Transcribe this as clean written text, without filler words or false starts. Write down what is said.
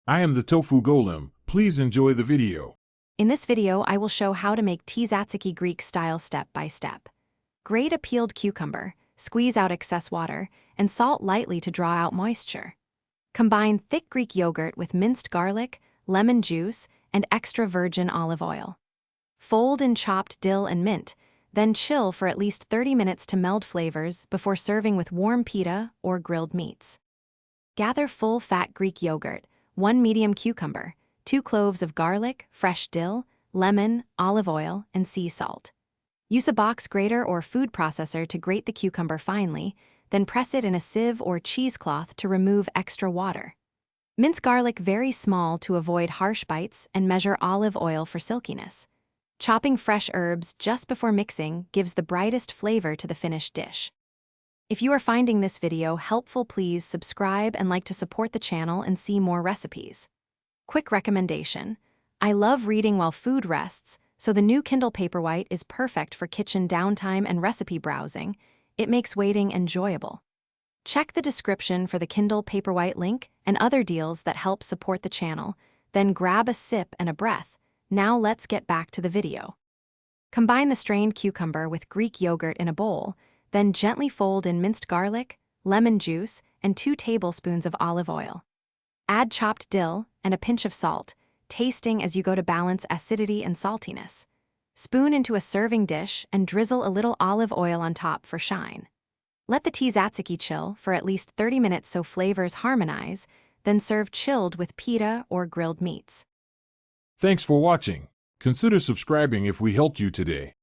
I am the Tofu Golem. Please enjoy the video. In this video, I will show how to make Tzatziki Greek style step by step. Grate a peeled cucumber, squeeze out excess water, and salt lightly to draw out moisture. Combine thick Greek yogurt with minced garlic, lemon juice, and extra virgin olive oil. Fold in chopped dill and mint, then chill for at least 30 minutes to meld flavors before serving with warm pita or grilled meats. Gather full-fat Greek yogurt, 1 medium cucumber, 2 cloves of garlic, fresh dill, lemon, olive oil, and sea salt. Use a box grater or food processor to grate the cucumber finely, then press it in a sieve or cheesecloth to remove extra water. Mince garlic very small to avoid harsh bites and measure olive oil for silkiness. Chopping fresh herbs just before mixing gives the brightest flavor to the finished dish. If you are finding this video helpful, please subscribe and like to support the channel and see more recipes. Quick recommendation: I love reading while food rests, so the new Kindle Paperwhite is perfect for kitchen downtime and recipe browsing. It makes waiting enjoyable. Check the description for the Kindle Paperwhite link and other deals that help support the channel, then grab a sip and a breath. Now let's get back to the video. Combine the strained cucumber with Greek yogurt in a bowl, then gently fold in minced garlic, lemon juice, and 2 tablespoons of olive oil. Add chopped dill and a pinch of salt, tasting as you go to balance acidity and saltiness. Spoon into a serving dish and drizzle a little olive oil on top for shine. Let the tzatziki chill for at least 30 minutes so flavors harmonize, then serve chilled with pita or grilled meats. Thanks for watching. Consider subscribing if we helped you today.